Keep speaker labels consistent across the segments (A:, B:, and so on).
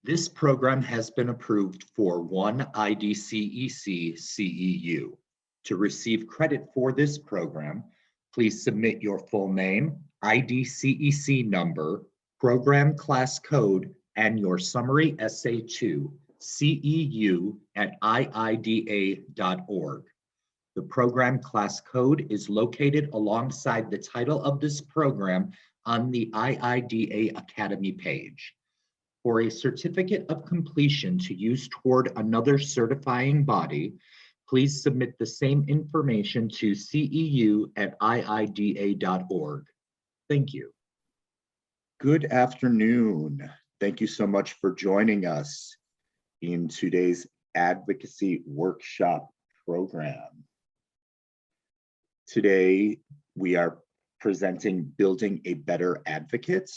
A: This program has been approved for one IDCEC CEU. To receive credit for this program, please submit your full name, IDCEC number, program class code, and your summary essay to ceu@iida.org. The program class code is located alongside the title of this program on the IIDA Academy page. For a certificate of completion to use toward another certifying body, please submit the same information to ceu@iida.org. Thank you. Good afternoon. Thank you so much for joining us in today's advocacy workshop program. Today, we are presenting Building a Better Advocate.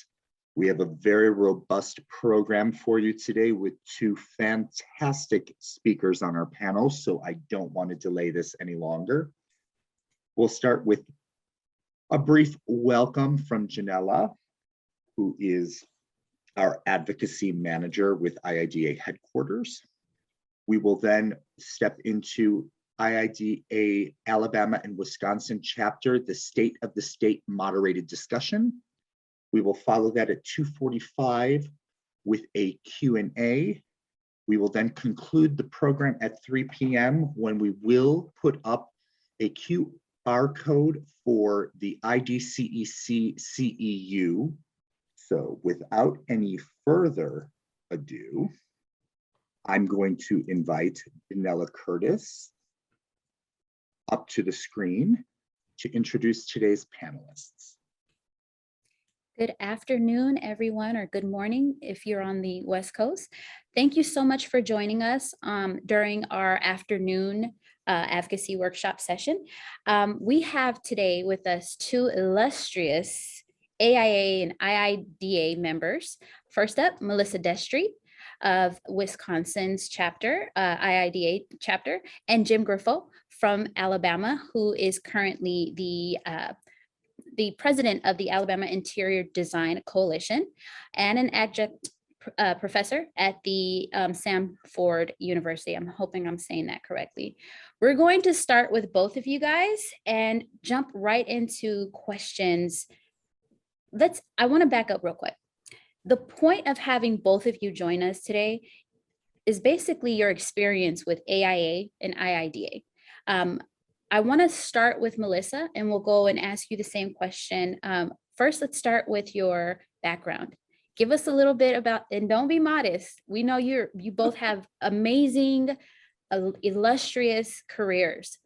A: We have a very robust program for you today with two fantastic speakers on our panel, so I don't want to delay this any longer. We'll start with a brief welcome from Janella, who is our advocacy manager with IIDA headquarters. We will then step into IIDA Alabama and Wisconsin chapter, the State of the State moderated discussion. We will follow that at 2:45 with a Q&A. We will then conclude the program at 3 p.m. when we will put up a QR code for the IDCEC CEU. So without any further ado, I'm going to invite Janella Curtis up to the screen to introduce today's panelists.
B: Good afternoon, everyone, or good morning if you're on the West Coast. Thank you so much for joining us during our afternoon advocacy workshop session. We have today with us two illustrious AIA and IIDA members. First up, Melissa Destry of Wisconsin's chapter, IIDA chapter, and Jim Griffo from Alabama, who is currently the president of the Alabama Interior Design Coalition and an adjunct professor at the Samford University. I'm hoping I'm saying that correctly. We're going to start with both of you guys and jump right into questions. I want to back up real quick. The point of having both of you join us today is basically your experience with AIA and IIDA. I want to start with Melissa, and we'll go and ask you the same question. First, let's start with your background. Give us a little bit about, and don't be modest. We know you both have amazing, illustrious careers.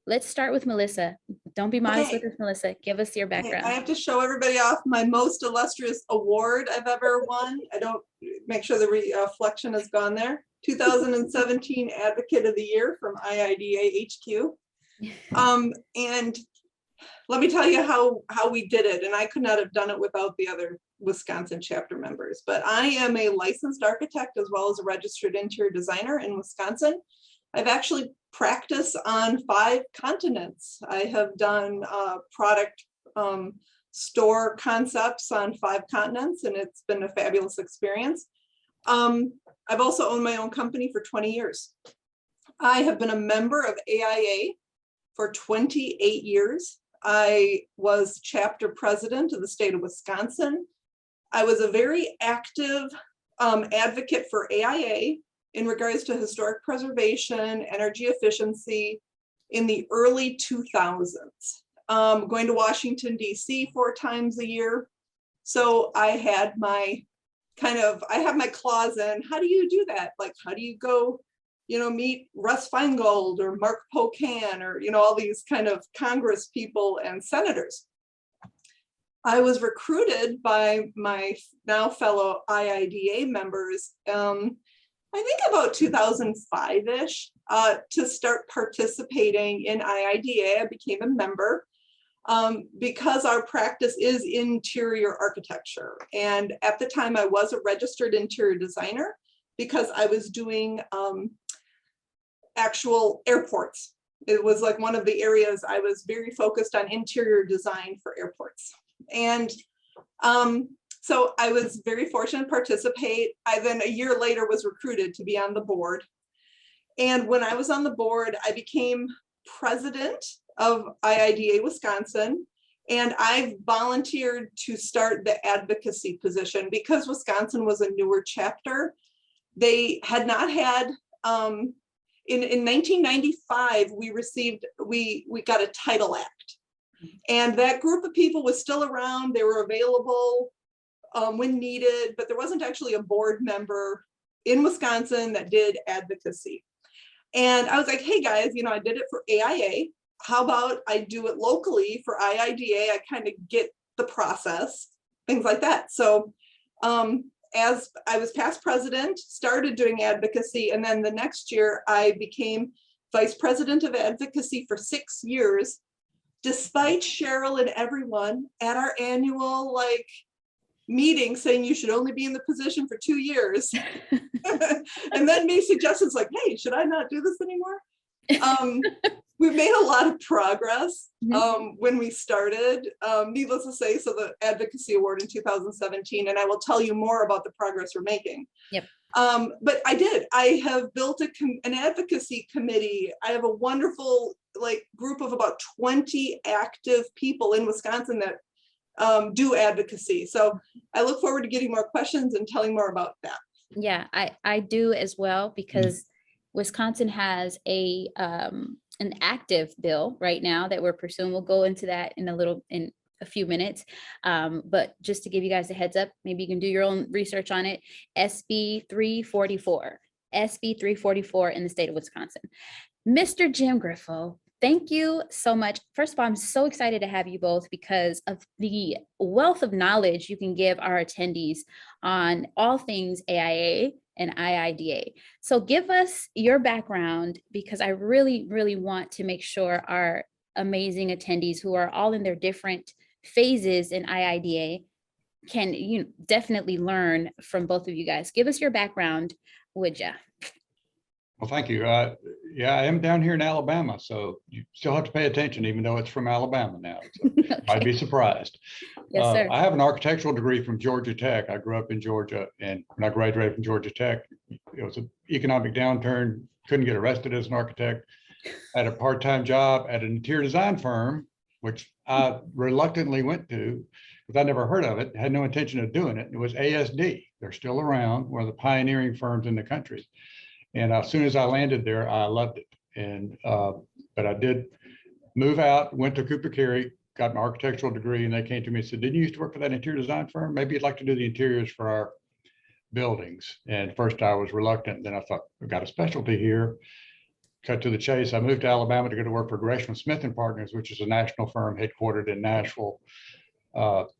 B: Let's start with Melissa. Don't be modest with us, Melissa. Give us your background.
C: I have to show everybody off my most illustrious award I've ever won. I don't make sure the reflection has gone there. 2017 Advocate of the Year from IIDA HQ. And let me tell you how we did it. And I could not have done it without the other Wisconsin chapter members. But I am a licensed architect as well as a registered interior designer in Wisconsin. I've actually practiced on 5 continents. I have done product store concepts on 5 continents, and it's been a fabulous experience. I've also owned my own company for 20 years. I have been a member of AIA for 28 years. I was chapter president of the state of Wisconsin. I was a very active advocate for AIA in regards to historic preservation, energy efficiency in the early 2000s. Going to Washington, DC 4 times a year. So I had my I have my claws in, how do you do that? Like, how do you go, meet Russ Feingold or Mark Pocan or, all these kind of Congress people and senators. I was recruited by my now fellow IIDA members, I think about 2005-ish, to start participating in IIDA. I became a member because our practice is interior architecture. And at the time I was a registered interior designer because I was doing actual airports. It was like one of the areas I was very focused on interior design for airports. And So I was very fortunate to participate. I then a year later was recruited to be on the board. And when I was on the board, I became president of IIDA Wisconsin. And I volunteered to start the advocacy position because Wisconsin was a newer chapter. They had not had, in 1995, we got a Title Act. And that group of people was still around. They were available when needed, but there wasn't actually a board member in Wisconsin that did advocacy. And I was like, hey guys, you know, I did it for AIA. How about I do it locally for IIDA? I kind of get the process, things like that. So as I was past president, started doing advocacy, and then the next year I became vice president of advocacy for 6 years, despite Cheryl and everyone at our annual meeting saying you should only be in the position for 2 years. And then me suggestions like, hey, should I not do this anymore? We've made a lot of progress when we started, needless to say, so the Advocacy Award in 2017, and I will tell you more about the progress we're making.
B: Yep.
C: But I have built an advocacy committee. I have a wonderful group of about 20 active people in Wisconsin that do advocacy. So I look forward to getting more questions and telling more about that.
B: Yeah, I do as well, because Wisconsin has an active bill right now that we're pursuing. We'll go into that in a few minutes. But just to give you guys a heads up, maybe you can do your own research on it. SB 344 in the state of Wisconsin. Mr. Jim Griffo, thank you so much. First of all, I'm so excited to have you both because of the wealth of knowledge you can give our attendees on all things AIA and IIDA. So give us your background, because I really, really want to make sure our amazing attendees who are all in their different phases in IIDA can definitely learn from both of you guys. Give us your background, would ya?
D: Well, thank you. Yeah, I am down here in Alabama, so you still have to pay attention, even though it's from Alabama now. So I'd be surprised.
B: Yes, sir.
D: I have an architectural degree from Georgia Tech. I grew up in Georgia, and when I graduated from Georgia Tech, it was an economic downturn. Couldn't get arrested as an architect. I had a part-time job at an interior design firm, which I reluctantly went to because I never heard of it, had no intention of doing it. It was ASD. They're still around, one of the pioneering firms in the country. And as soon as I landed there, I loved it. And but I did move out, went to Cooper Carey, got my architectural degree, and they came to me and said, "Didn't you used to work for that interior design firm? Maybe you'd like to do the interiors for our buildings." And first I was reluctant. Then I thought, we've got a specialty here. Cut to the chase. I moved to Alabama to go to work for Gresham Smith and Partners, which is a national firm headquartered in Nashville.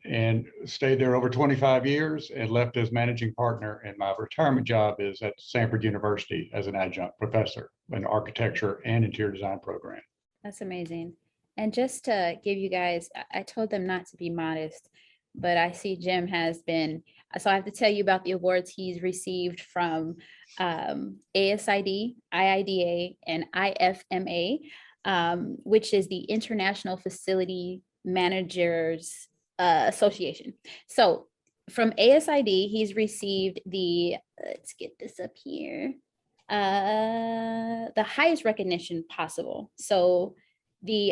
D: And stayed there over 25 years and left as managing partner. And my retirement job is at Samford University as an adjunct professor in architecture and interior design program.
B: That's amazing. And just to give you guys, I told them not to be modest, but I see Jim has been, so I have to tell you about the awards he's received from ASID, IIDA, and IFMA, which is the International Facility Managers Association. So from ASID, he's received the, let's get this up here, the highest recognition possible. So the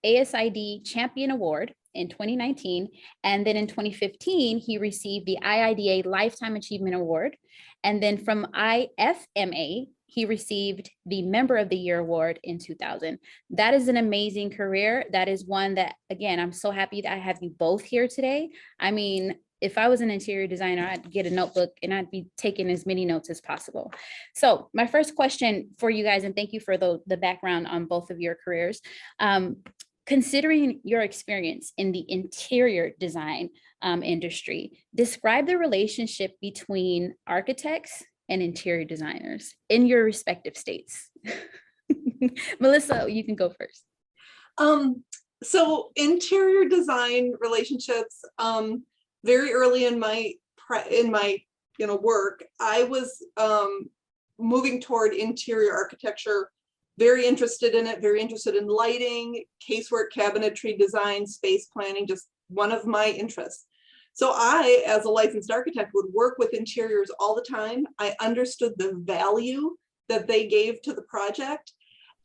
B: ASID Champion Award in 2019, and then in 2015, he received the IIDA Lifetime Achievement Award. And then from IFMA, he received the Member of the Year Award in 2000. That is an amazing career. That is one that, again, I'm so happy that I have you both here today. I mean, if I was an interior designer, I'd get a notebook and I'd be taking as many notes as possible. So my first question for you guys, and thank you for the background on both of your careers. Considering your experience in the interior design industry, describe the relationship between architects and interior designers in your respective states. Melissa, you can go first.
C: So interior design relationships, very early in my work, I was moving toward interior architecture, very interested in it, very interested in lighting, casework, cabinetry design, space planning, just one of my interests. So I, as a licensed architect, would work with interiors all the time. I understood the value that they gave to the project.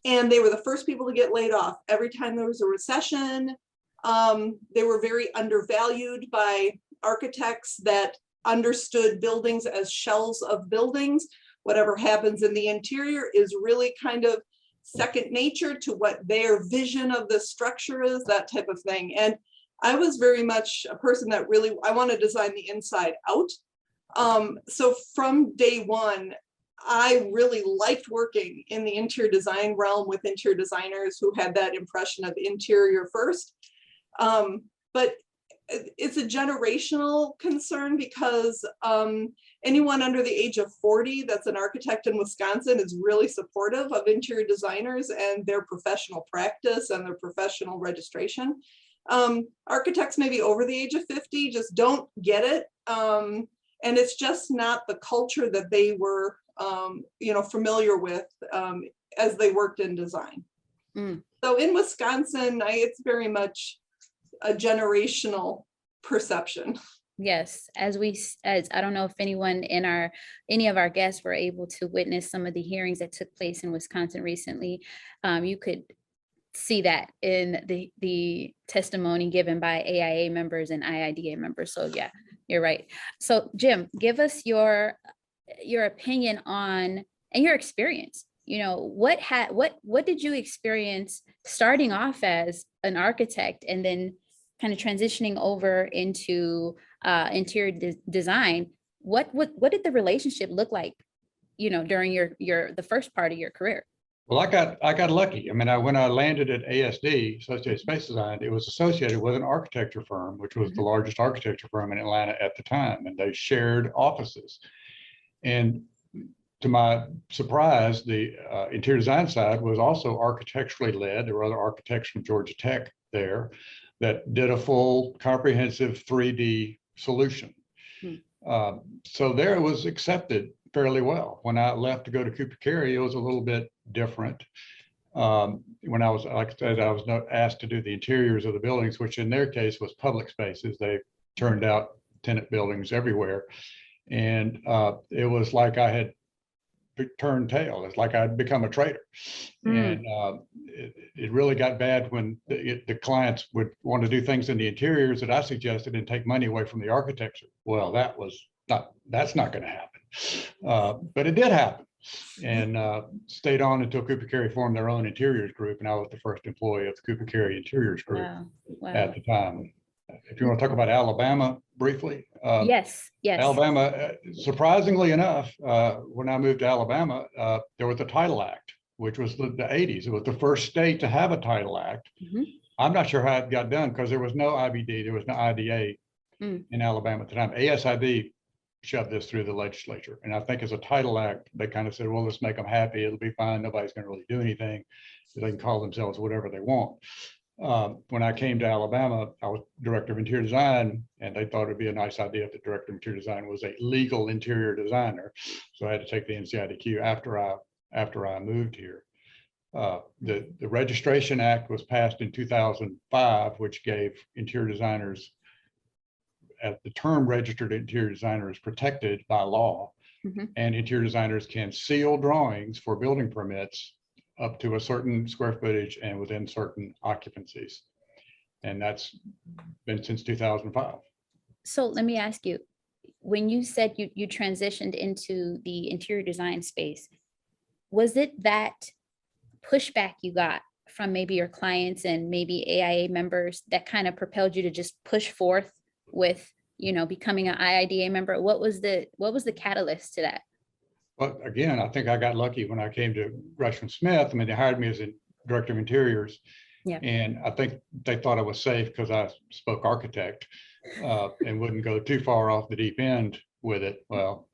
C: And they were the first people to get laid off. Every time there was a recession, they were very undervalued by architects that understood buildings as shells of buildings. Whatever happens in the interior is really kind of second nature to what their vision of the structure is, that type of thing. And I was very much a person that really, I want to design the inside out. So from day one, I really liked working in the interior design realm with interior designers who had that impression of interior first. But it's a generational concern because anyone under the age of 40 that's an architect in Wisconsin is really supportive of interior designers and their professional practice and their professional registration. Architects maybe over the age of 50 just don't get it. And it's just not the culture that they were familiar with as they worked in design. So in Wisconsin, it's very much a generational perception.
B: Yes, as I don't know if anyone in any of our guests were able to witness some of the hearings that took place in Wisconsin recently. You could see that in the testimony given by AIA members and IIDA members. So yeah, you're right. So Jim, give us your opinion on and your experience. What did you experience starting off as an architect and then kind of transitioning over into interior design? What did the relationship look like, during the first part of your career?
D: Well, I got lucky. I mean, when I landed at ASD, Associated Space Design, it was associated with an architecture firm, which was the largest architecture firm in Atlanta at the time, and they shared offices. And to my surprise, the interior design side was also architecturally led. There were other architects from Georgia Tech there that did a full comprehensive 3D solution. So there it was accepted fairly well. When I left to go to Cooper Carry, it was a little bit different. When I was, like I said, I was asked to do the interiors of the buildings, which in their case was public spaces. They turned out tenant buildings everywhere. And it was like I had turned tail. It's like I'd become a traitor. And it really got bad when the clients would want to do things in the interiors that I suggested and take money away from the architecture. Well, that's not going to happen. But it did happen. And stayed on until Cooper Carry formed their own interiors group. And I was the first employee of the Cooper Carry interiors group at the time. If you want to talk about Alabama briefly.
B: Yes.
D: Alabama, surprisingly enough, when I moved to Alabama, there was the Title Act, which was the 80s. It was the first state to have a Title Act. I'm not sure how it got done because there was no IBD, there was no IDA in Alabama at the time. ASID shoved this through the legislature. And I think as a Title Act, they kind of said, well, let's make them happy. It'll be fine. Nobody's going to really do anything. So they can call themselves whatever they want. When I came to Alabama, I was director of interior design, and they thought it'd be a nice idea if the director of interior design was a legal interior designer. So I had to take the NCIDQ after I moved here. The Registration Act was passed in 2005, which gave interior designers, the term registered interior designer is protected by law, and interior designers can seal drawings for building permits up to a certain square footage and within certain occupancies. And that's been since 2005.
B: So let me ask you, when you said you transitioned into the interior design space, was it that pushback you got from maybe your clients and maybe AIA members that kind of propelled you to just push forth with, becoming an IIDA member? What was the catalyst to that?
D: But again, I think I got lucky when I came to Gresham Smith. I mean, they hired me as a director of interiors.
B: Yeah.
D: And I think they thought I was safe because I spoke architect and wouldn't go too far off the deep end with it. Well,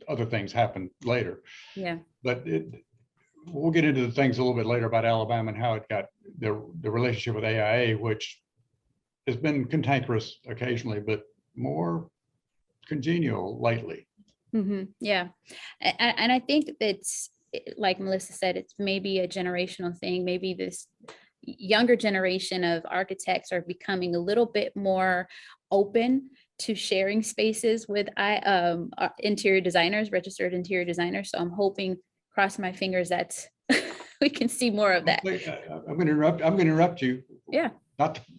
D: other things happened later.
B: Yeah.
D: But we'll get into the things a little bit later about Alabama and how it got the relationship with AIA, which has been cantankerous occasionally, but more congenial lately.
B: Yeah. And I think that's, like Melissa said, it's maybe a generational thing. Maybe this younger generation of architects are becoming a little bit more open to sharing spaces with interior designers, registered interior designers. So I'm hoping, cross my fingers, that we can see more of that.
D: Wait, I'm going to interrupt you.
B: Yeah.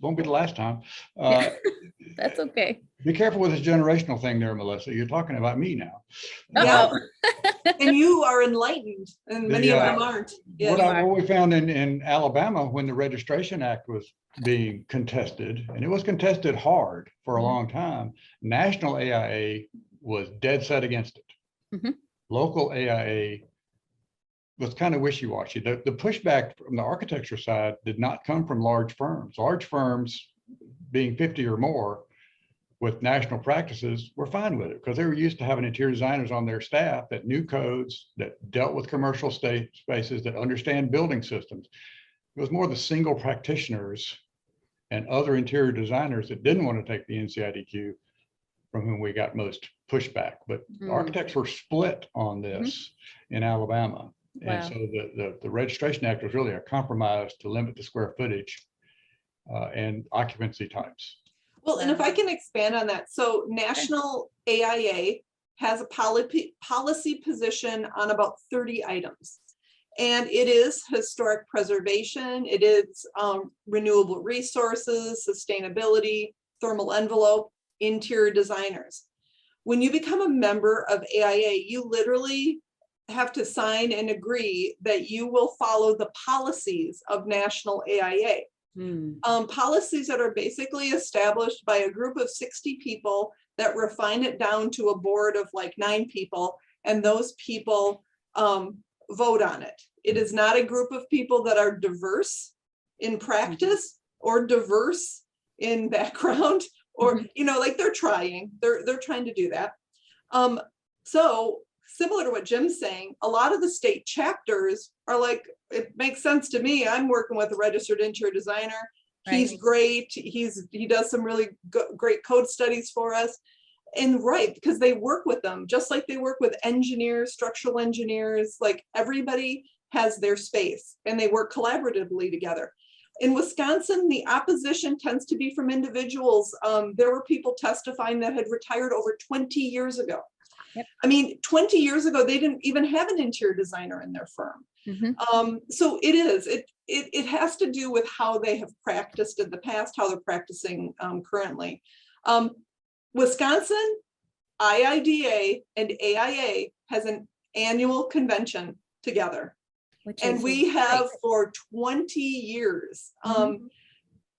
D: Won't be the last time.
B: That's okay.
D: Be careful with this generational thing there, Melissa. You're talking about me now.
C: Yeah.
B: Uh-oh.
C: And you are enlightened and many of them aren't. Yeah.
D: What we found in Alabama when the Registration Act was being contested, and it was contested hard for a long time, national AIA was dead set against it.
B: Mhm.
D: Local AIA was kind of wishy-washy. The pushback from the architecture side did not come from large firms. Large firms, being 50 or more with national practices, were fine with it because they were used to having interior designers on their staff that knew codes, that dealt with commercial spaces, that understand building systems. It was more the single practitioners and other interior designers that didn't want to take the NCIDQ from whom we got most pushback. But architects were split on this in Alabama. And
B: Wow.
D: so the Registration Act was really a compromise to limit the square footage and occupancy types.
C: Well, and if I can expand on that, so National AIA has a policy position on about 30 items. And it is historic preservation, it is renewable resources, sustainability, thermal envelope, interior designers. When you become a member of AIA, you literally have to sign and agree that you will follow the policies of National AIA. Policies that are basically established by a group of 60 people that refine it down to a board of like 9 people, and those people vote on it. It is not a group of people that are diverse in practice or diverse in background, or like they're trying to do that. So similar to what Jim's saying, a lot of the state chapters are like, it makes sense to me. I'm working with a registered interior designer. He's great. He does some really great code studies for us. And because they work with them, just like they work with engineers, structural engineers, like everybody has their space and they work collaboratively together. In Wisconsin, the opposition tends to be from individuals. There were people testifying that had retired over 20 years ago.
B: Yep.
C: I mean, 20 years ago, they didn't even have an interior designer in their firm. So it has to do with how they have practiced in the past, how they're practicing currently. Wisconsin, IIDA and AIA has an annual convention together. And we have for 20 years. And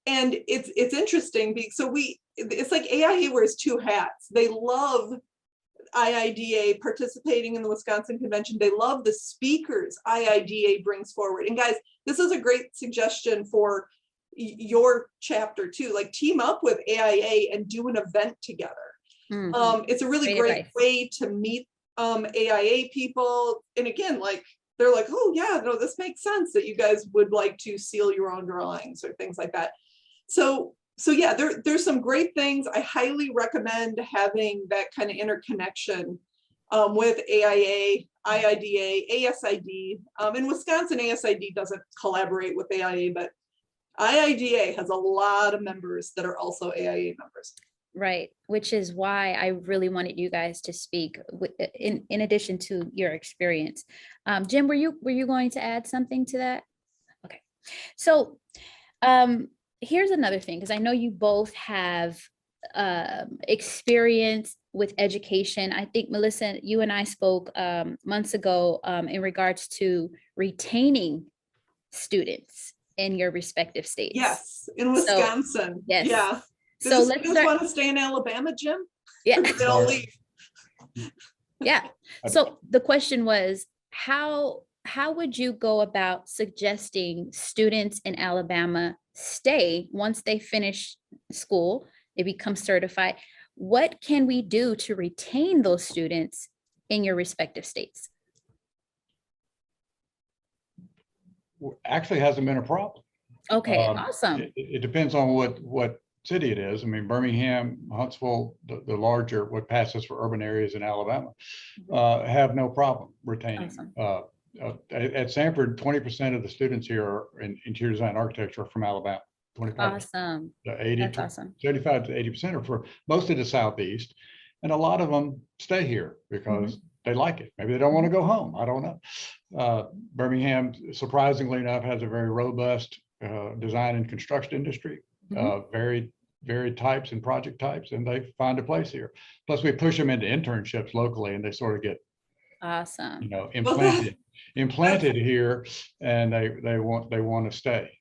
C: it's interesting because it's like AIA wears 2 hats. They love IIDA participating in the Wisconsin convention. They love the speakers IIDA brings forward. And guys, this is a great suggestion for your chapter too, like team up with AIA and do an event together. It's a really great way to meet AIA people. And again, like they're like, oh yeah, no, this makes sense that you guys would like to seal your own drawings or things like that. So yeah, there's some great things. I highly recommend having that kind of interconnection with AIA, IIDA, ASID. In Wisconsin, ASID doesn't collaborate with AIA, but IIDA has a lot of members that are also AIA members.
B: Right, which is why I really wanted you guys to speak in addition to your experience. Jim, were you going to add something to that? Okay, so here's another thing, because I know you both have experience with education. I think, Melissa, you and I spoke months ago in regards to retaining students in your respective states.
C: Yes, in Wisconsin.
B: So, yes.
C: Yeah.
B: So let's
C: start. Want to stay in Alabama, Jim?
B: Yeah.
C: They'll leave.
B: Yeah. So the question was, how would you go about suggesting students in Alabama stay once they finish school, they become certified? What can we do to retain those students in your respective states?
D: Actually hasn't been a problem.
B: Okay, awesome.
D: It depends on what city it is. I mean, Birmingham, Huntsville, the larger, what passes for urban areas in Alabama, have no problem retaining.
B: Awesome.
D: At Sanford, 20% of the students here are in interior design architecture are from Alabama. 25
B: Awesome.
D: to 80
B: That's
D: to
B: awesome.
D: 75 to 80% are for most of the Southeast. And a lot of them stay here because they like it. Maybe they don't want to go home. I don't know. Birmingham, surprisingly enough, has a very robust design and construction industry, varied types and project types, and they find a place here. Plus, we push them into internships locally, and they sort of get,
B: Awesome.
D: implanted here, and they want to stay.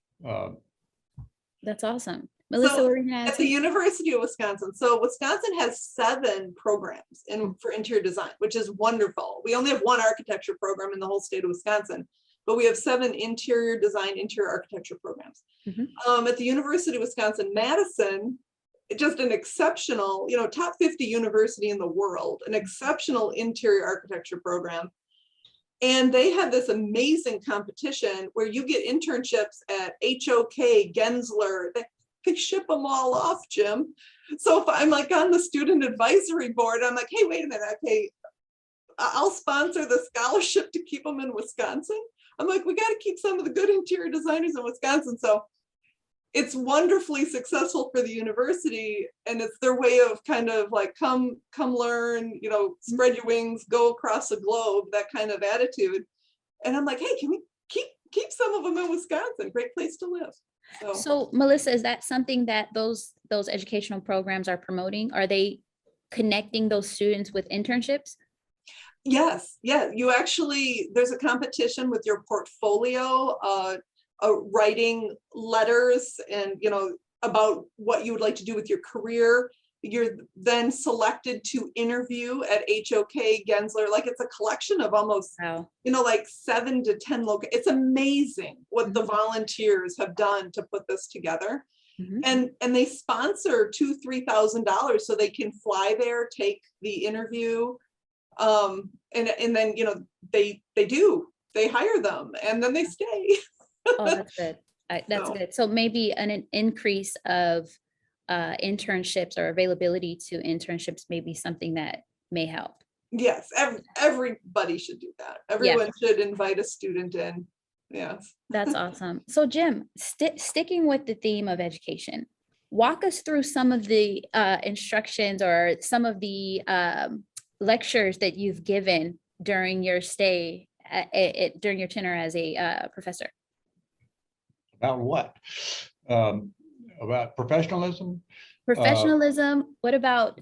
B: That's awesome. Melissa,
C: So,
B: what were you gonna add
C: At the University of Wisconsin, so Wisconsin has 7 programs for interior design, which is wonderful. We only have 1 architecture program in the whole state of Wisconsin, but we have 7 interior design, interior architecture programs. At the University of Wisconsin-Madison, just an exceptional, top 50 university in the world, an exceptional interior architecture program. And they have this amazing competition where you get internships at HOK, Gensler. They ship them all off, Jim. So if I'm like on the student advisory board, I'm like, hey, wait a minute. Okay, I'll sponsor the scholarship to keep them in Wisconsin. I'm like, we got to keep some of the good interior designers in Wisconsin. So it's wonderfully successful for the university, and it's their way of kind of like, come learn, spread your wings, go across the globe, that kind of attitude. And I'm like, hey, can we keep some of them in Wisconsin? Great place to live.
B: So Melissa, is that something that those educational programs are promoting? Are they connecting those students with internships?
C: Yes, yeah, there's a competition with your portfolio, writing letters and, about what you would like to do with your career. You're then selected to interview at HOK, Gensler. Like, it's a collection of almost, like 7 to 10 it's amazing what the volunteers have done to put this together. And they sponsor $2,000-3,000 so they can fly there, take the interview. And then, they hire them and then they stay.
B: Oh, that's good. That's good. So maybe an increase of internships or availability to internships may be something that may help.
C: Yes, everybody should do that. Everyone should invite a student in. Yes.
B: That's awesome. So Jim, sticking with the theme of education, walk us through some of the instructions or some of the lectures that you've given during your stay during your tenure as a professor.
D: About what? About professionalism?
B: Professionalism. What about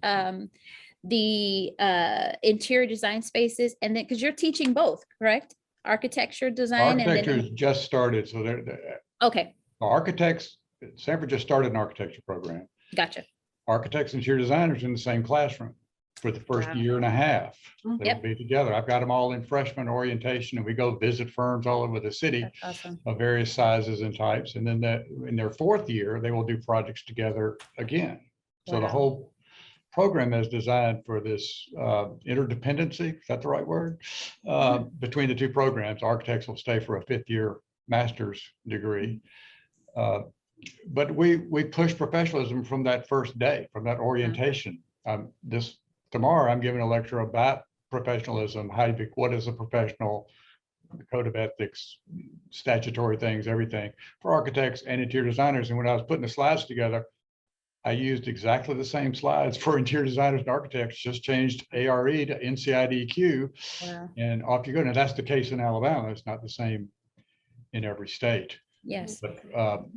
B: the interior design spaces? And then, because you're teaching both, correct? Architecture design.
D: Architecture has just started, so they're
B: okay.
D: Architects, Sanford just started an architecture program.
B: Gotcha.
D: Architects and interior designers in the same classroom for the first year and a half. They'll be together. I've got them all in freshman orientation, and we go visit firms all over the city.
B: That's awesome.
D: Of various sizes and types. And then in their 4th year, they will do projects together again. So the whole program is designed for this interdependency, is that the right word? Between the 2 programs. Architects will stay for a 5th year master's degree. But we push professionalism from that first day, from that orientation. Tomorrow I'm giving a lecture about professionalism, what is a professional, the code of ethics, statutory things, everything for architects and interior designers. And when I was putting the slides together, I used exactly the same slides for interior designers and architects, just changed ARE to NCIDQ. And off you go. Now that's the case in Alabama. It's not the same in every state.
B: Yes.
D: But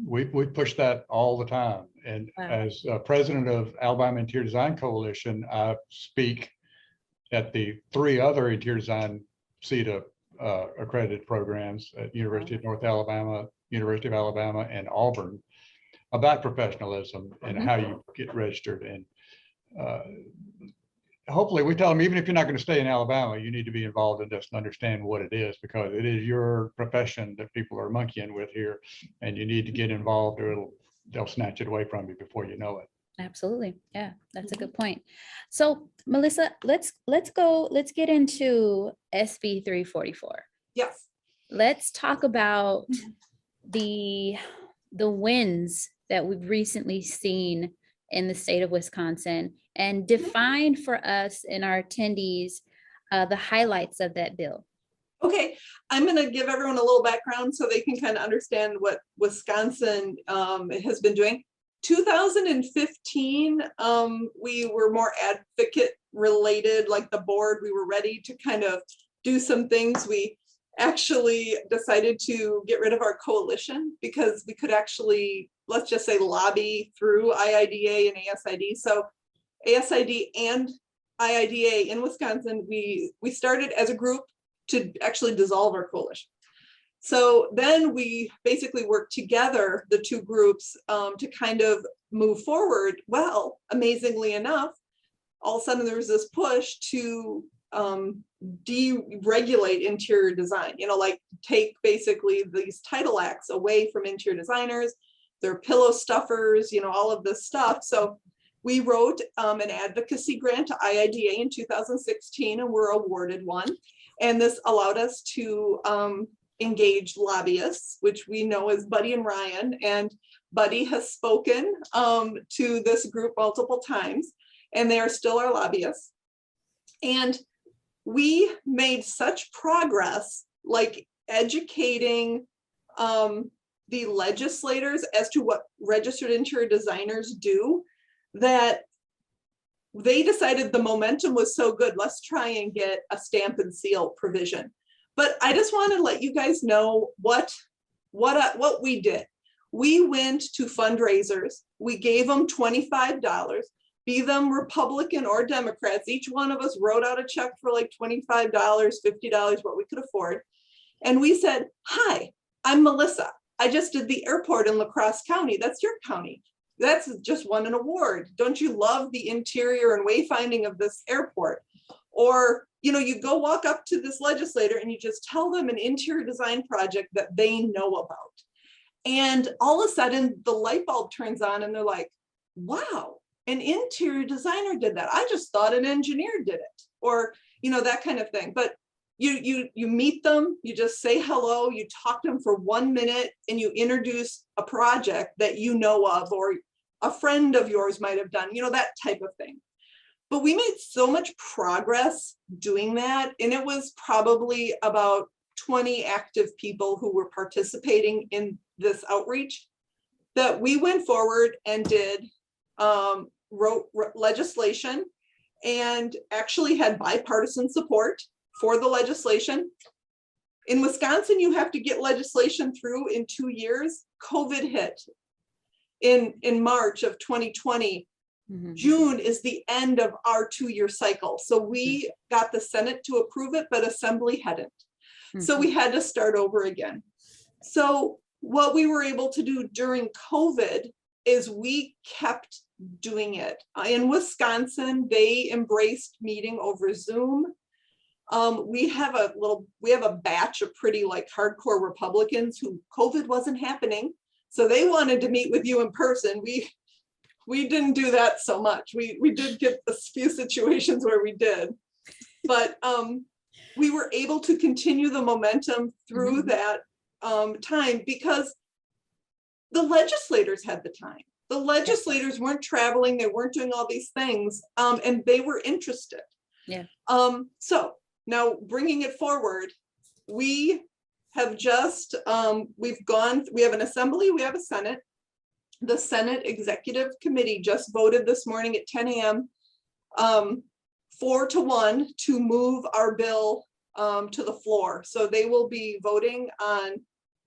D: we push that all the time. And as president of Alabama Interior Design Coalition, I speak at the 3 other interior design CETA accredited programs at University of North Alabama, University of Alabama, and Auburn about professionalism and how you get registered. And hopefully we tell them, even if you're not going to stay in Alabama, you need to be involved in this and understand what it is, because it is your profession that people are monkeying with here, and you need to get involved or they'll snatch it away from you before you know it.
B: Absolutely. Yeah, that's a good point. So Melissa, let's get into SB 344.
C: Yes.
B: Let's talk about the wins that we've recently seen in the state of Wisconsin, and define for us and our attendees the highlights of that bill.
C: Okay, I'm gonna give everyone a little background so they can kind of understand what Wisconsin has been doing. 2015, we were more advocate related, like the board, we were ready to kind of do some things. We actually decided to get rid of our coalition because we could actually, let's just say, lobby through IIDA and ASID. So ASID and IIDA in Wisconsin, we started as a group to actually dissolve our coalition. So then we basically worked together, the two groups, to kind of move forward. Well, amazingly enough, all of a sudden there was this push to deregulate interior design, like take basically these title acts away from interior designers, their pillow stuffers, all of this stuff. So we wrote an advocacy grant to IIDA in 2016 and were awarded one. And this allowed us to engage lobbyists, which we know as Buddy and Ryan. And Buddy has spoken to this group multiple times, and they are still our lobbyists. And we made such progress, like educating the legislators as to what registered interior designers do, that they decided the momentum was so good, let's try and get a stamp and seal provision. But I just want to let you guys know what we did. We went to fundraisers. We gave them $25, be them Republican or Democrats. Each one of us wrote out a check for like $25, $50, what we could afford. And we said, hi, I'm Melissa. I just did the airport in La Crosse County. That's your county. That's just won an award. Don't you love the interior and wayfinding of this airport? Or, you go walk up to this legislator and you just tell them an interior design project that they know about. And all of a sudden the light bulb turns on and they're like, wow, an interior designer did that. I just thought an engineer did it. Or, that kind of thing. But you meet them, you just say hello, you talk to them for 1 minute and you introduce a project that you know of, or a friend of yours might have done, that type of thing. But we made so much progress doing that. And it was probably about 20 active people who were participating in this outreach that we went forward and wrote legislation and actually had bipartisan support for the legislation. In Wisconsin, you have to get legislation through in 2 years. COVID hit in March of 2020. June is the end of our 2-year cycle. So we got the Senate to approve it, but Assembly hadn't. So we had to start over again. So what we were able to do during COVID is we kept doing it. In Wisconsin, they embraced meeting over Zoom. We have a batch of pretty hardcore Republicans who COVID wasn't happening. So they wanted to meet with you in person. We didn't do that so much. We did get a few situations where we did, but we were able to continue the momentum through that time because the legislators had the time. The legislators weren't traveling, they weren't doing all these things, and they were interested.
B: Yeah.
C: So now bringing it forward, we have just, we have an Assembly, we have a Senate. The Senate Executive Committee just voted this morning at 10 a.m. 4-1 to move our bill to the floor. So they will be voting on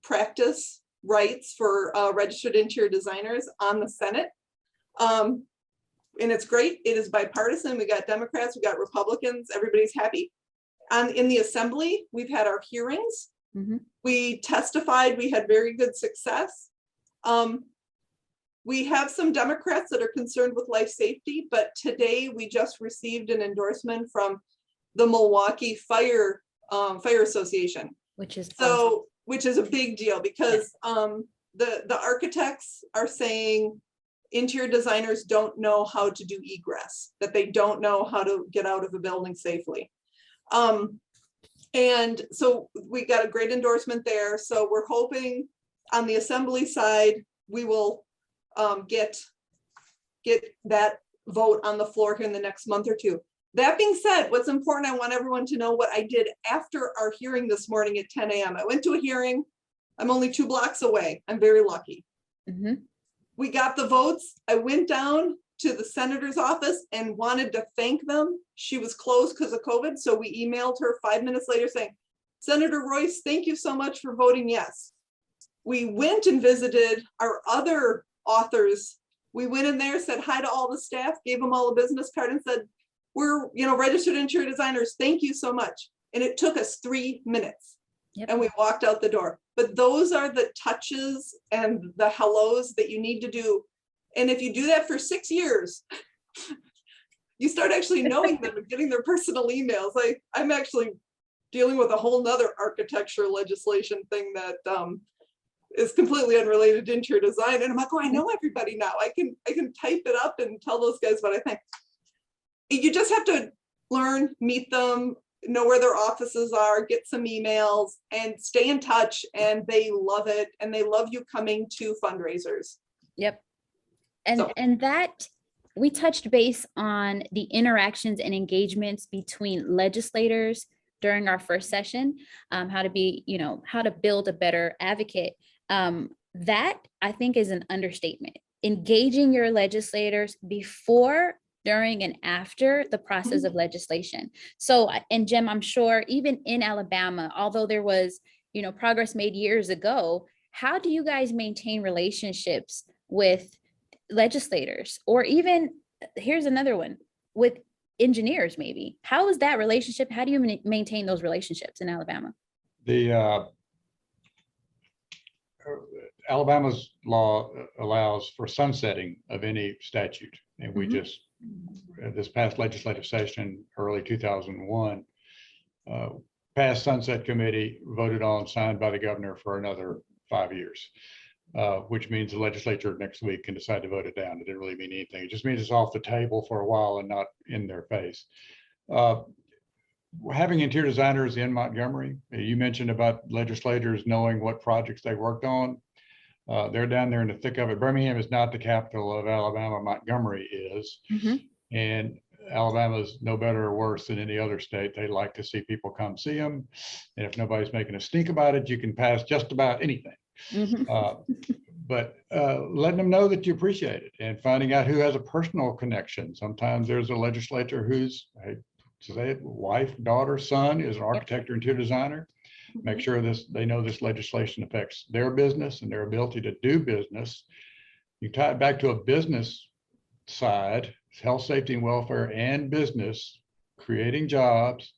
C: practice rights for registered interior designers on the Senate. And it's great. It is bipartisan. We got Democrats, we got Republicans, everybody's happy. In the Assembly, we've had our hearings. We testified, we had very good success. We have some Democrats that are concerned with life safety, but today we just received an endorsement from the Milwaukee Fire Association.
B: Which is
C: which is a big deal because the architects are saying interior designers don't know how to do egress, that they don't know how to get out of a building safely. And so we got a great endorsement there. So we're hoping on the Assembly side, we will get that vote on the floor here in the next month or two. That being said, what's important, I want everyone to know what I did after our hearing this morning at 10 a.m. I went to a hearing. I'm only 2 blocks away. I'm very lucky.
B: Mhm.
C: We got the votes. I went down to the senator's office and wanted to thank them. She was closed because of COVID. So we emailed her 5 minutes later saying, Senator Royce, thank you so much for voting yes. We went and visited our other authors. We went in there, said hi to all the staff, gave them all a business card and said, we're, registered interior designers. Thank you so much. And it took us 3 minutes.
B: Yep.
C: And we walked out the door. But those are the touches and the hellos that you need to do. And if you do that for 6 years, you start actually knowing them and getting their personal emails. I'm actually dealing with a whole nother architecture legislation thing that is completely unrelated to interior design. And I'm like, oh, I know everybody now. I can type it up and tell those guys what I think. You just have to learn, meet them, know where their offices are, get some emails and stay in touch. And they love it. And they love you coming to fundraisers.
B: Yep. And,
C: So-
B: and that we touched base on the interactions and engagements between legislators during our first session, how to be, how to build a better advocate. That I think is an understatement. Engaging your legislators before, during, and after the process of legislation. So, and Jim, I'm sure even in Alabama, although there was, progress made years ago, how do you guys maintain relationships with legislators? Or even, here's another one, with engineers maybe? How is that relationship? How do you maintain those relationships in Alabama?
D: The Alabama's law allows for sunsetting of any statute. And we just, this past legislative session, early 2001, passed sunset committee, voted on, signed by the governor for another 5 years, which means the legislature next week can decide to vote it down. It didn't really mean anything. It just means it's off the table for a while and not in their face. Having interior designers in Montgomery, you mentioned about legislators knowing what projects they worked on. They're down there in the thick of it. Birmingham is not the capital of Alabama. Montgomery is. And Alabama's no better or worse than any other state. They like to see people come see them. And if nobody's making a stink about it, you can pass just about anything. But letting them know that you appreciate it and finding out who has a personal connection. Sometimes there's a legislator whose wife, daughter, son is an architect or interior designer. Make sure they know this legislation affects their business and their ability to do business. You tie it back to a business side, health, safety, and welfare, and business, creating jobs.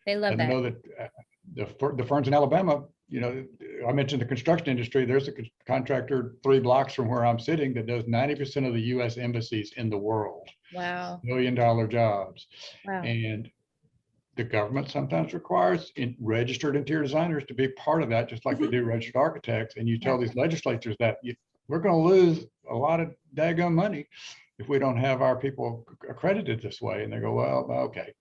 B: They love
D: and
B: that.
D: Know that the firms in Alabama, I mentioned the construction industry. There's a contractor 3 blocks from where I'm sitting that does 90% of the U.S. embassies in the world.
B: Wow.
D: $1 million jobs.
B: Wow.
D: And the government sometimes requires registered interior designers to be part of that, just like they do registered architects. And you tell these legislatures that we're going to lose a lot of daggone money if we don't have our people accredited this way. And they go, well, okay.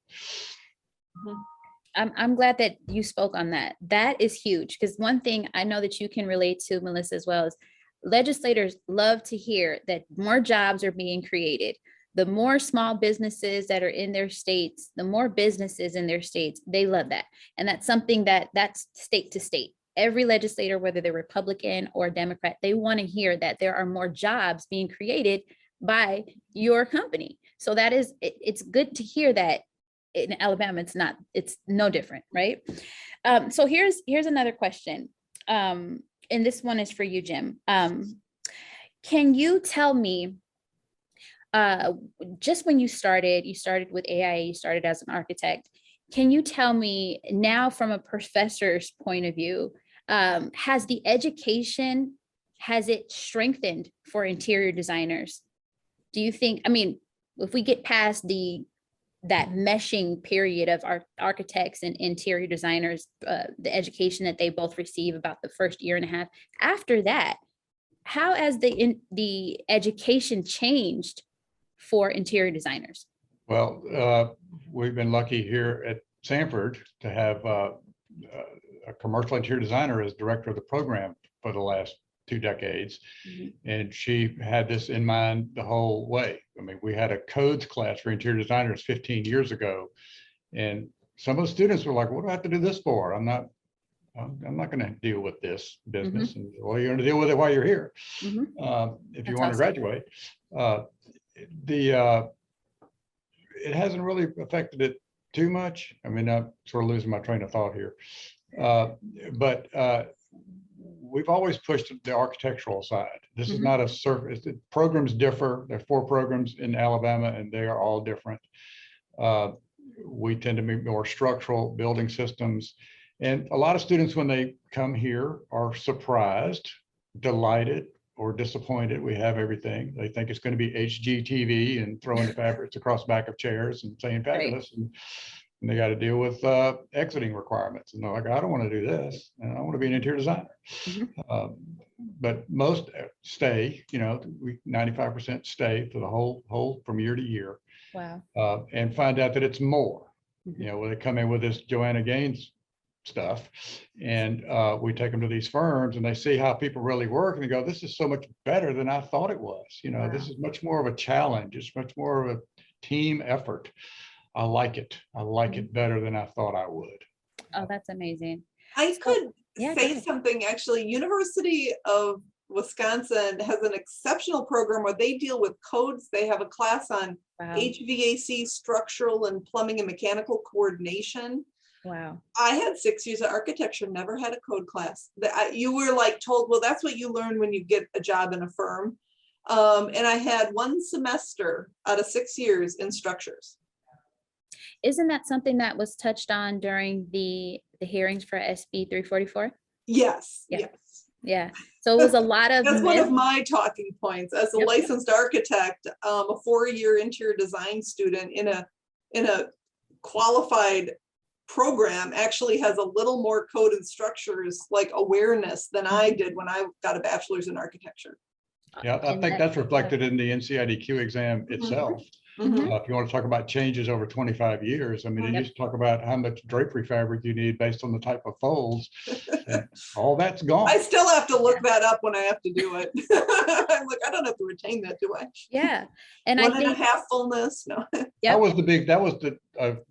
B: I'm glad that you spoke on that. That is huge, because one thing I know that you can relate to, Melissa, as well, is legislators love to hear that more jobs are being created. The more small businesses that are in their states, the more businesses in their states, they love that. And that's something that's state to state. Every legislator, whether they're Republican or Democrat, they want to hear that there are more jobs being created by your company. So that is, it's good to hear that in Alabama, it's no different, right? So here's another question. And this one is for you, Jim. Can you tell me, just when you started with AIA, you started as an architect. Can you tell me now from a professor's point of view, has the education, has it strengthened for interior designers? Do you think, if we get past that meshing period of our architects and interior designers, the education that they both receive about the first year and a half, after that, how has the education changed for interior designers?
D: Well, we've been lucky here at Sanford to have a commercial interior designer as director of the program for the last 2 decades.
B: Mhm.
D: And she had this in mind the whole way. I mean, we had a codes class for interior designers 15 years ago. And some of the students were like, what do I have to do this for? I'm not going to deal with this business. And well, you're going to deal with it while you're here.
B: Mhm.
D: If you
B: That's
D: want to
B: awesome.
D: graduate. It hasn't really affected it too much. I mean, I'm sort of losing my train of thought here. But we've always pushed the architectural side. This is
B: Mhm.
D: not a surface. Programs differ. There are 4 programs in Alabama, and they are all different. We tend to be more structural building systems. And a lot of students, when they come here, are surprised, delighted, or disappointed. We have everything. They think it's going to be HGTV and throwing the fabrics across the back of chairs and saying fabulous. And they got to deal with exiting requirements. And they're like, I don't want to do this. And I want to be an interior designer.
B: Mhm.
D: But most stay, we 95% stay for the whole from year to year.
B: Wow.
D: And find out that it's more.
B: Mhm.
D: When they come in with this Joanna Gaines stuff, and we take them to these firms, and they see how people really work, and they go, "This is so much better than I thought it was."
B: Wow.
D: This is much more of a challenge. It's much more of a team effort. I like it. I like it better than I thought I would.
B: Oh, that's amazing.
C: I
B: So-
C: could
B: yeah, go
C: say
B: ahead.
C: something, actually. University of Wisconsin has an exceptional program where they deal with codes. They have a class on
B: Wow.
C: HVAC, structural and plumbing and mechanical coordination.
B: Wow.
C: I had 6 years of architecture, never had a code class. You were like told, well, that's what you learn when you get a job in a firm. And I had 1 semester out of 6 years in structures.
B: Isn't that something that was touched on during the hearings for SB 344?
C: Yes,
B: Yeah.
C: yes.
B: Yeah. So it was a lot of
C: That's one of
B: myth.
C: my talking points as a
B: Yep.
C: licensed architect, a 4-year interior design student in a qualified program actually has a little more code and structures like awareness than I did when I got a bachelor's in architecture.
D: Yeah, I
B: And
D: think
B: that-
D: that's reflected in the NCIDQ exam itself.
C: Mhm.
D: If you want to talk about changes over 25 years, I mean, it
B: Yep.
D: used to talk about how much drapery fabric you need based on the type of folds. And all that's gone.
C: I still have to look that up when I have to do it. I'm like, I don't have to retain that, do I?
B: Yeah. And I
C: 1.5
B: think,
C: fullness, no.
B: Yep.
D: That was the,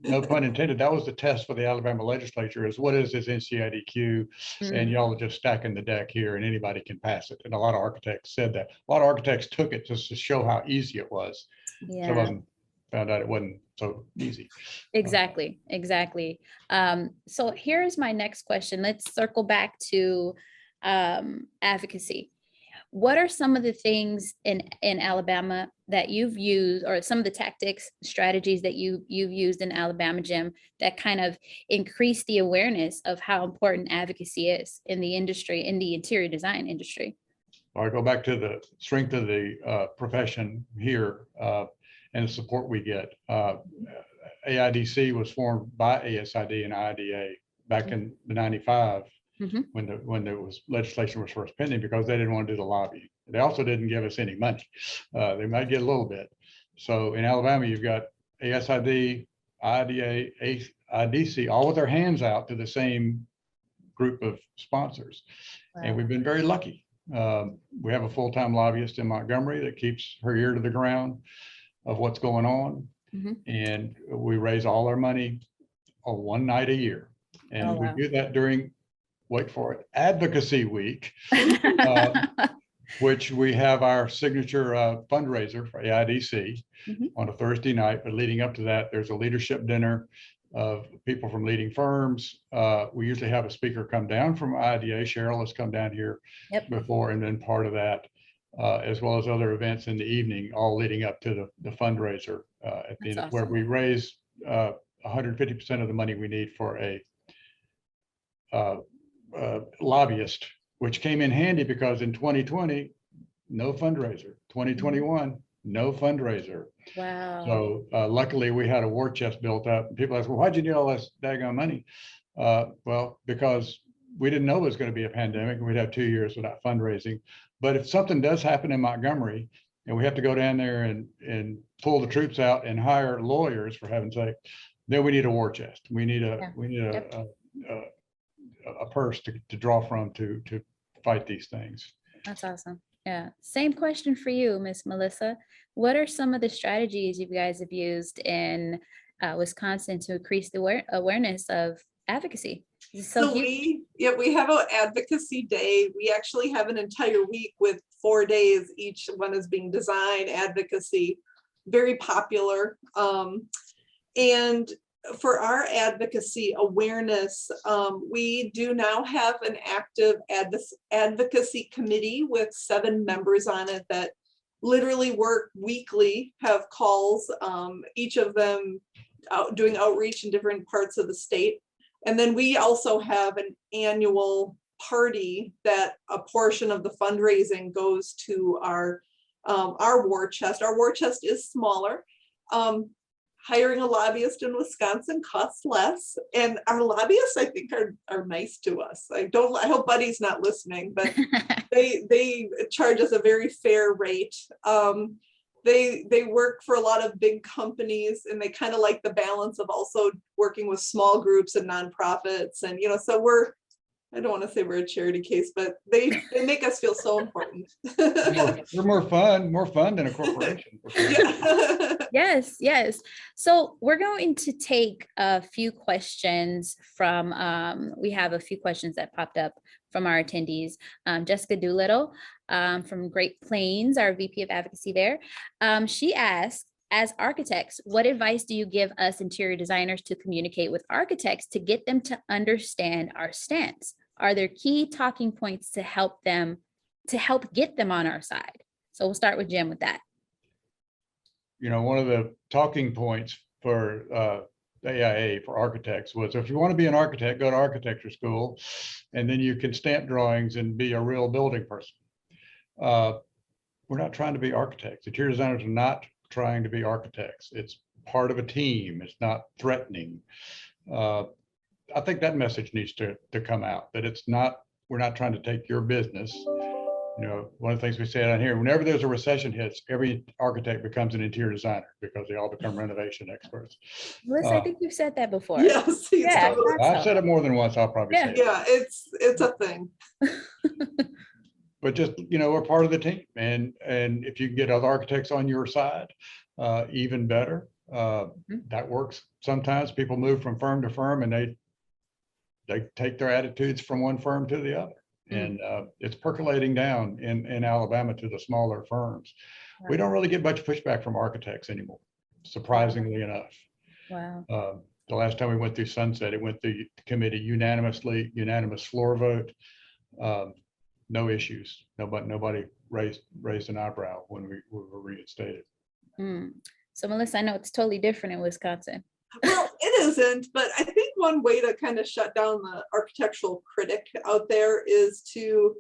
D: no pun intended, that was the test for the Alabama legislature is what is this NCIDQ? And
B: Mm,
D: y'all are just stacking the deck here and anybody can pass it. And a lot of architects said that. A lot of architects took it just to show how easy it was. Some of
B: yeah,
D: them found out it wasn't so easy.
B: exactly. Exactly. So here's my next question. Let's circle back to advocacy. What are some of the things in Alabama that you've used, or some of the tactics, strategies that you've used in Alabama, Jim, that kind of increase the awareness of how important advocacy is in the industry, in the interior design industry?
D: I go back to the strength of the profession here and the support we get. AIDC was formed by ASID and IDA back in the 95
B: Mhm.
D: when there was legislation was first pending because they didn't want to do the lobbying. They also didn't give us any money. They might get a little bit. So in Alabama, you've got ASID, IDA, IDC, all with their hands out to the same group of sponsors. And we've been very lucky. We have a full-time lobbyist in Montgomery that keeps her ear to the ground of what's going on.
B: Mhm.
D: And we raise all our money on one night a year. And
B: Oh,
D: we
B: wow.
D: do that during, wait for it, Advocacy Week, which we have our signature fundraiser for AIDC
B: Mhm.
D: on a Thursday night. But leading up to that, there's a leadership dinner of people from leading firms. We usually have a speaker come down from IDA. Cheryl has come down here
B: Yep.
D: before, and then part of that, as well as other events in the evening, all leading up to the fundraiser at the end,
B: That's
D: where
B: awesome.
D: we raise 150% of the money we need for a lobbyist, which came in handy because in 2020, no fundraiser. 2021, no fundraiser.
B: Wow.
D: So luckily we had a war chest built up. And people ask, well, why'd you need all this daggone money? Well, because we didn't know it was going to be a pandemic and we'd have 2 years without fundraising. But if something does happen in Montgomery and we have to go down there and pull the troops out and hire lawyers, for heaven's sake, then we need a war chest. We need a
B: Yep.
D: a purse to draw from to fight these things.
B: That's awesome. Yeah. Same question for you, Miss Melissa. What are some of the strategies you guys have used in Wisconsin to increase the awareness of advocacy? It's so
C: So
B: huge.
C: we have an advocacy day. We actually have an entire week with 4 days. Each one is being design, advocacy, very popular. And for our advocacy awareness, we do now have an active advocacy committee with 7 members on it that literally work weekly, have calls, each of them doing outreach in different parts of the state. And then we also have an annual party that a portion of the fundraising goes to our war chest. Our war chest is smaller. Hiring a lobbyist in Wisconsin costs less, and our lobbyists, I think, are nice to us. I hope Buddy's not listening, but they charge us a very fair rate. They work for a lot of big companies, and they kind of like the balance of also working with small groups and nonprofits. And, so I don't want to say we're a charity case, but they make us feel so important.
D: We're more fun than a corporation. for sure.
C: Yeah.
B: Yes, yes. So we're going to take a few questions from, we have a few questions that popped up from our attendees. Jessica Doolittle from Great Plains, our VP of Advocacy there. She asked, as architects, what advice do you give us interior designers to communicate with architects to get them to understand our stance? Are there key talking points to help get them on our side? So we'll start with Jim with that.
D: One of the talking points for the AIA for architects was, if you want to be an architect, go to architecture school, and then you can stamp drawings and be a real building person. We're not trying to be architects. Interior designers are not trying to be architects. It's part of a team. It's not threatening. I think that message needs to come out, that we're not trying to take your business. One of the things we say out here, whenever there's a recession hits, every architect becomes an interior designer because they all become renovation experts.
B: Melissa, I think you've said that before.
C: Yes,
B: Yeah,
D: I've said it more than once. I'll probably say it.
C: yeah, it's a thing.
D: But just, we're part of the team, and if you can get other architects on your side, even better. That works. Sometimes people move from firm to firm, and they take their attitudes from one firm to the other. And it's percolating down in Alabama to the smaller firms. We don't really get much pushback from architects anymore, surprisingly enough.
B: Wow.
D: The last time we went through Sunset, it went through the committee unanimous floor vote. No issues. Nobody raised an eyebrow when we were reinstated.
B: So Melissa, I know it's totally different in Wisconsin.
C: Well, it isn't, but I think one way to kind of shut down the architectural critic out there is to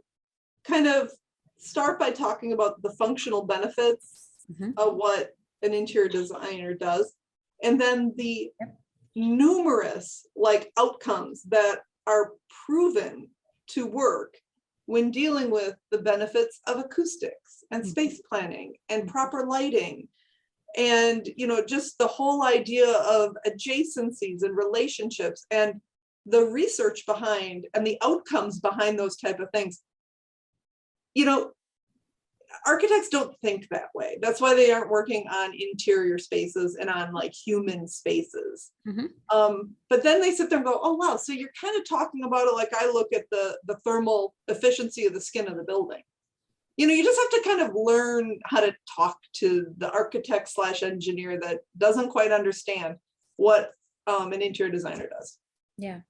C: kind of start by talking about the functional benefits of what an interior designer does, and then the numerous outcomes that are proven to work when dealing with the benefits of acoustics and space planning and proper lighting. And, just the whole idea of adjacencies and relationships and the research behind and the outcomes behind those type of things. Architects don't think that way. That's why they aren't working on interior spaces and on human spaces. But then they sit there and go, oh, wow. So you're kind of talking about it like I look at the thermal efficiency of the skin of the building. You just have to kind of learn how to talk to the architect / engineer that doesn't quite understand what an interior designer does.
B: Yeah.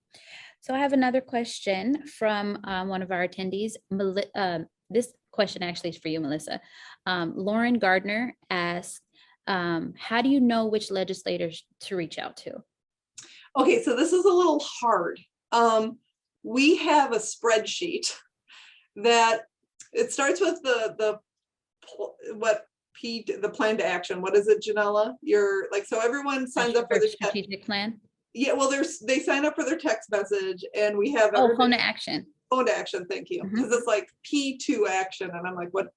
B: So I have another question from one of our attendees. This question actually is for you, Melissa. Lauren Gardner asked, how do you know which legislators to reach out to?
C: Okay, so this is a little hard. We have a spreadsheet that it starts with the plan to action. What is it, Janella? So everyone signs up for the
B: strategic plan.
C: Yeah, well, they sign up for their text message, and we have
B: phone to action.
C: Phone to action, thank you. Because it's like P2 action, and I'm like, what?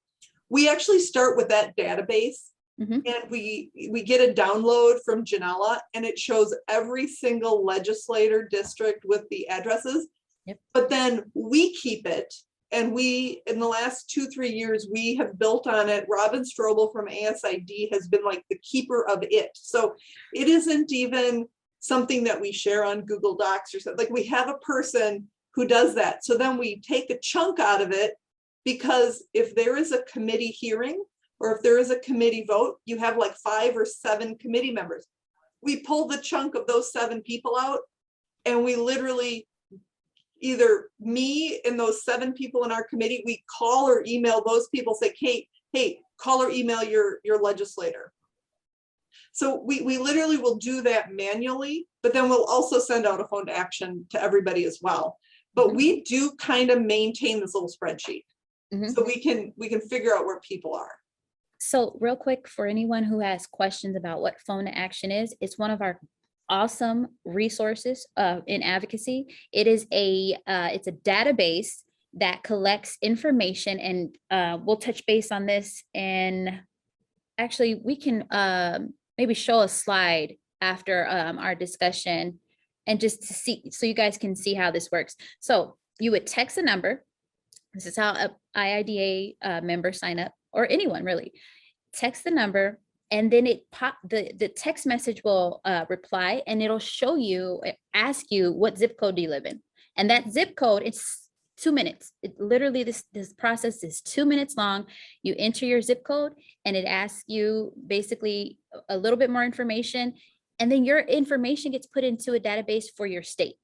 C: We actually start with that database, and we get a download from Janella, and it shows every single legislator district with the addresses. But then we keep it And we, in the last 2-3 years, we have built on it. Robin Strobel from ASID has been like the keeper of it. So it isn't even something that we share on Google Docs or something. Like, we have a person who does that. So then we take a chunk out of it, because if there is a committee hearing or if there is a committee vote, you have like 5 or 7 committee members. We pull the chunk of those 7 people out, and we literally, either me and those 7 people in our committee, we call or email those people, say, hey, call or email your legislator. So we literally will do that manually, but then we'll also send out a phone to action to everybody as well. But we do kind of maintain this little spreadsheet, so we can figure out where people are.
B: So real quick, for anyone who has questions about what phone to action is, it's one of our awesome resources in advocacy. It is it's a database that collects information, and we'll touch base on this. And actually, we can maybe show a slide after our discussion, and just to see, so you guys can see how this works. So you would text a number. This is how a IIDA members sign up, or anyone really. Text the number, and then the text message will reply, and it'll show you, ask you, what zip code do you live in? And that zip code, it's 2 minutes. It literally, this process is 2 minutes long. You enter your zip code, and it asks you basically a little bit more information, and then your information gets put into a database for your state.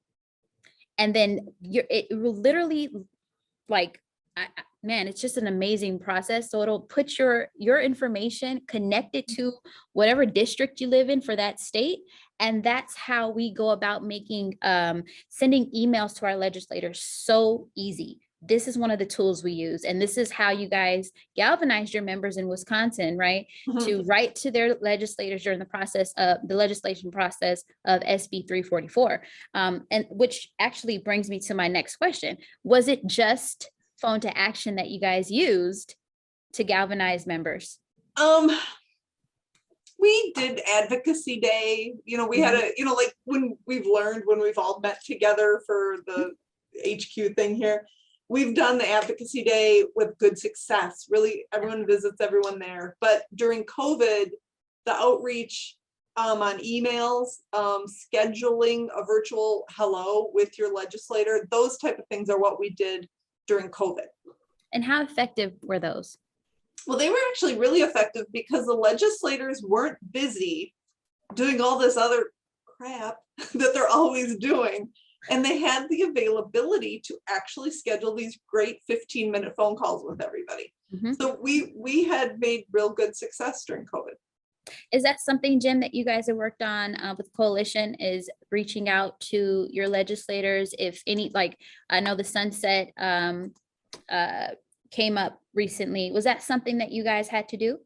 B: And then it will literally, like, man, it's just an amazing process. So it'll put your information connected to whatever district you live in for that state. And that's how we go about making sending emails to our legislators so easy. This is one of the tools we use. And this is how you guys galvanized your members in Wisconsin, right? To write to their legislators during the process of the legislation process of SB 344. And which actually brings me to my next question. Was it just phone to action that you guys used to galvanize members?
C: We did advocacy day, we had like when we've all met together for the HQ thing here, we've done the advocacy day with good success. Really, everyone visits everyone there. But during COVID, the outreach on emails, scheduling a virtual hello with your legislator, those type of things are what we did during COVID.
B: And how effective were those?
C: Well, they were actually really effective because the legislators weren't busy doing all this other crap that they're always doing. And they had the availability to actually schedule these great 15-minute phone calls with everybody. So we had made real good success during COVID.
B: Is that something, Jim, that you guys have worked on with Coalition, is reaching out to your legislators? If any, like, I know the sunset came up recently. Was that something that you guys had to do?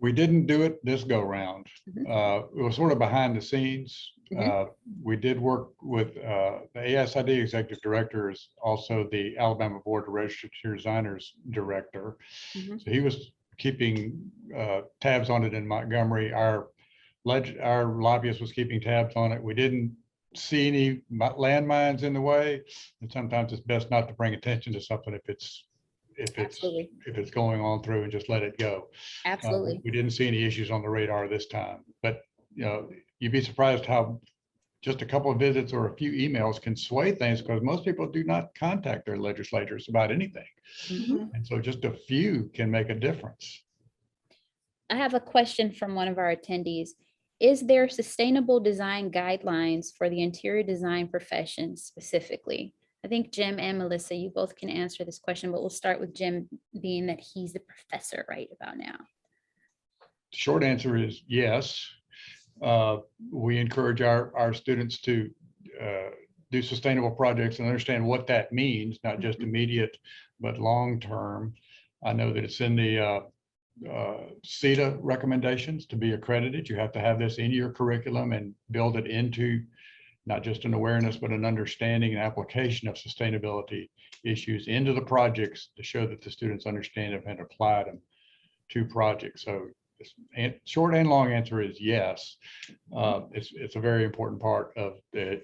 D: We didn't do it this go round. It was sort of behind the scenes. We did work with the ASID executive director, is also the Alabama Board of Registered Designers director. So he was keeping tabs on it in Montgomery. Our lobbyist was keeping tabs on it. We didn't see any landmines in the way, and sometimes it's best not to bring attention to something if it's going on through, and just let it go.
B: Absolutely.
D: We didn't see any issues on the radar this time, but you'd be surprised how just a couple of visits or a few emails can sway things, because most people do not contact their legislators about anything. And so just a few can make a difference.
B: I have a question from one of our attendees. Is there sustainable design guidelines for the interior design profession specifically? I think Jim and Melissa, you both can answer this question, but we'll start with Jim, being that he's the professor right about now.
D: Short answer is yes. We encourage our students to do sustainable projects and understand what that means, not just immediate, but long-term. I know that it's in the CETA recommendations to be accredited. You have to have this in your curriculum and build it into not just an awareness, but an understanding and application of sustainability issues into the projects to show that the students understand them and apply them to projects. So short and long answer is yes. It's a very important part of the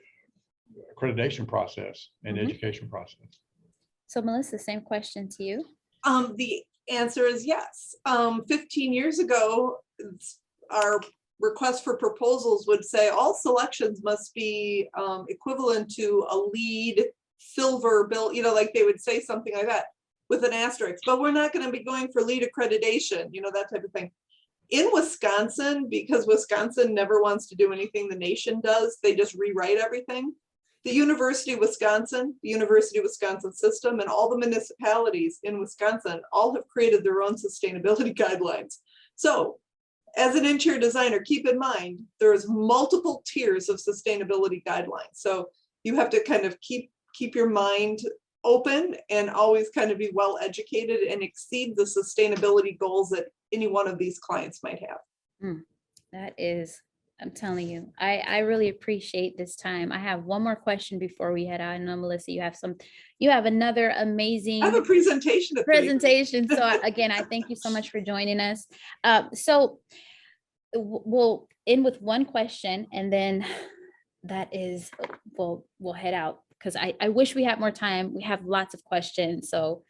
D: accreditation process and education process.
B: So Melissa, same question to you.
C: The answer is yes. 15 years ago, our request for proposals would say all selections must be equivalent to a lead silver bill, you know, like they would say something like that with an asterisk, but we're not going to be going for lead accreditation, you know, that type of thing. In Wisconsin, because Wisconsin never wants to do anything the nation does, they just rewrite everything. The University of Wisconsin system, and all the municipalities in Wisconsin all have created their own sustainability guidelines. So as an interior designer, keep in mind, there's multiple tiers of sustainability guidelines. So you have to kind of keep your mind open and always kind of be well educated and exceed the sustainability goals that any one of these clients might have.
B: That is, I'm telling you, I really appreciate this time. I have one more question before we head out. I know, Melissa, you have another amazing
C: I have a presentation.
B: So again, I thank you so much for joining us. So we'll end with one question, and then that is, we'll head out, because I wish we had more time. We have lots of questions. So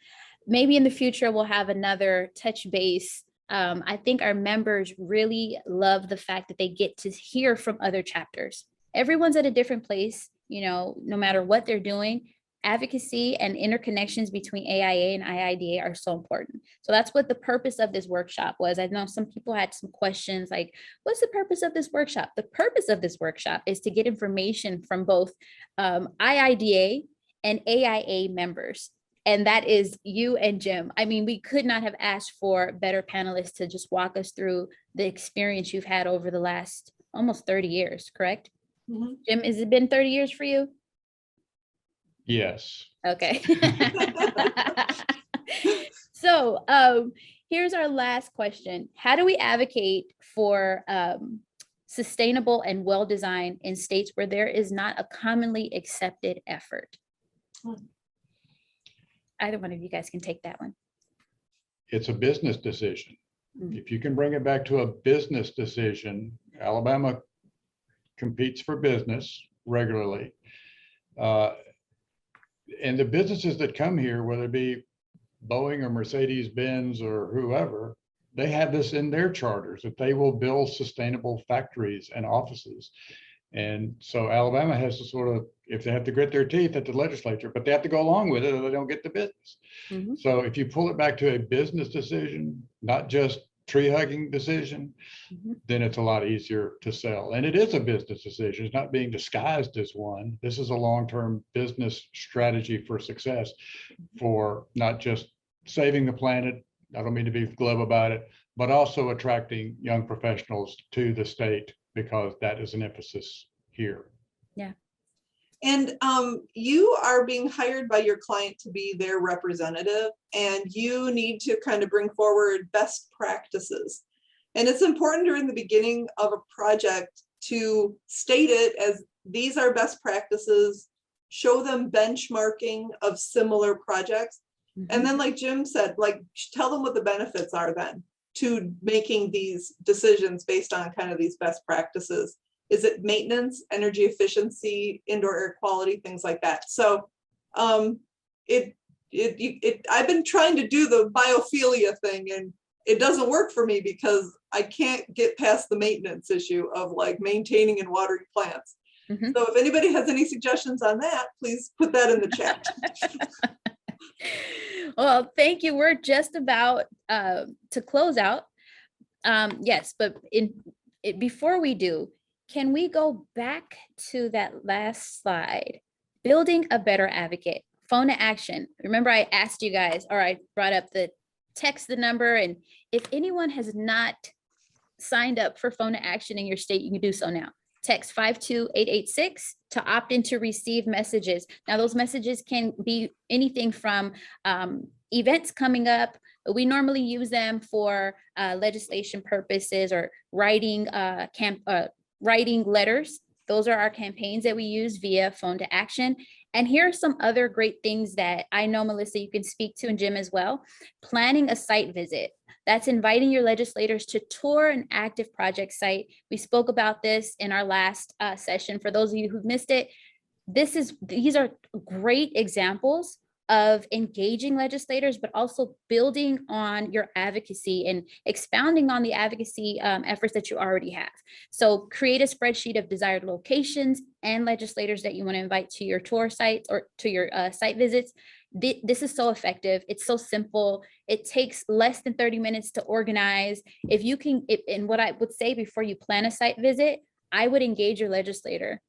B: maybe in the future, we'll have another touch base. I think our members really love the fact that they get to hear from other chapters. Everyone's at a different place, you know, no matter what they're doing. Advocacy and interconnections between AIA and IIDA are so important. So that's what the purpose of this workshop was. I know some people had some questions like, what's the purpose of this workshop? The purpose of this workshop is to get information from both IIDA and AIA members. And that is you and Jim. I mean, we could not have asked for better panelists to just walk us through the experience you've had over the last almost 30 years, correct?
C: Mm-hmm.
B: Jim, has it been 30 years for you?
D: Yes.
B: Okay. So here's our last question. How do we advocate for sustainable and well-designed in states where there is not a commonly accepted effort? Either one of you guys can take that one.
D: It's a business decision. If you can bring it back to a business decision, Alabama competes for business regularly. And the businesses that come here, whether it be Boeing or Mercedes-Benz or whoever, they have this in their charters that they will build sustainable factories and offices. And so Alabama has to sort of, if they have to grit their teeth at the legislature, but they have to go along with it or they don't get the business.
B: Mm-hmm.
D: So if you pull it back to a business decision, not just tree hugging decision,
B: Mm-hmm.
D: then it's a lot easier to sell. And it is a business decision. It's not being disguised as one. This is a long-term business strategy for success, for not just saving the planet. I don't mean to be glib about it, but also attracting young professionals to the state, because that is an emphasis here.
B: Yeah.
C: And you are being hired by your client to be their representative, and you need to kind of bring forward best practices. And it's important during the beginning of a project to state it as these are best practices, show them benchmarking of similar projects.
B: Mm-hmm.
C: And then, like Jim said, like tell them what the benefits are then to making these decisions based on kind of these best practices. Is it maintenance, energy efficiency, indoor air quality, things like that? So I've been trying to do the biophilia thing, and it doesn't work for me because I can't get past the maintenance issue of like maintaining and watering plants.
B: Mm-hmm.
C: So if anybody has any suggestions on that, please put that in the chat.
B: Well, thank you. We're just about to close out. Yes, but before we do, can we go back to that last slide? Building a better advocate, phone to action. Remember, I asked you guys, or I brought up the text the number, and if anyone has not signed up for phone to action in your state, you can do so now. Text 52886 to opt in to receive messages. Now, those messages can be anything from events coming up. We normally use them for legislation purposes or writing letters. Those are our campaigns that we use via phone to action. And here are some other great things that I know, Melissa, you can speak to, and Jim as well. Planning a site visit. That's inviting your legislators to tour an active project site. We spoke about this in our last session. For those of you who missed it, these are great examples of engaging legislators, but also building on your advocacy and expounding on the advocacy efforts that you already have. So create a spreadsheet of desired locations and legislators that you want to invite to your tour sites or to your site visits. This is so effective. It's so simple. It takes less than 30 minutes to organize. If you can, and what I would say before you plan a site visit, I would engage your legislator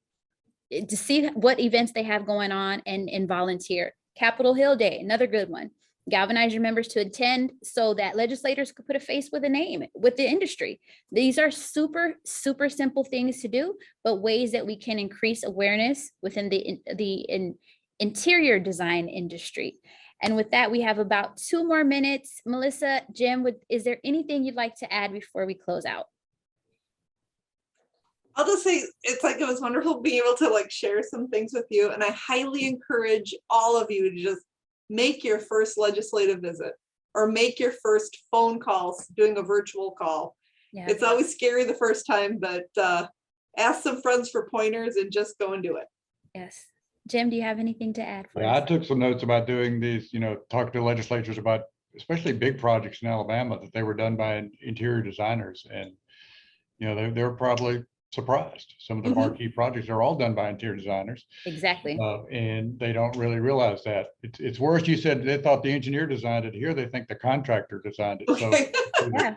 B: to see what events they have going on and volunteer. Capitol Hill Day, another good one. Galvanize your members to attend so that legislators could put a face with a name with the industry. These are super, super simple things to do, but ways that we can increase awareness within the interior design industry. And with that, we have about 2 more minutes. Melissa, Jim, is there anything you'd like to add before we close out?
C: I'll just say, it's like, it was wonderful being able to like share some things with you. And I highly encourage all of you to just make your first legislative visit or make your first phone calls, doing a virtual call.
B: Yeah.
C: It's always scary the first time, but ask some friends for pointers and just go and do it.
B: Yes. Jim, do you have anything to add for
D: Yeah, I
B: us?
D: took some notes about doing these, talking to legislatures about especially big projects in Alabama that they were done by interior designers. And, they're probably surprised. Some of the
C: Mhm.
D: marquee projects are all done by interior designers.
B: Exactly.
D: And they don't really realize that. It's worse. You said they thought the engineer designed it. Here, they think the contractor designed it. So
C: Okay.
B: Yeah.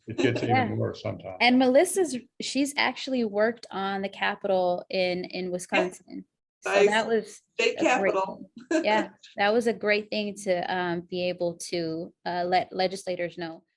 D: it gets
B: Yeah.
D: even worse sometimes.
B: And she's actually worked on the Capitol in Wisconsin. So
C: Nice.
B: that was
C: State
B: a great
C: capital.
B: thing. Yeah, that was a great thing to be able to let legislators know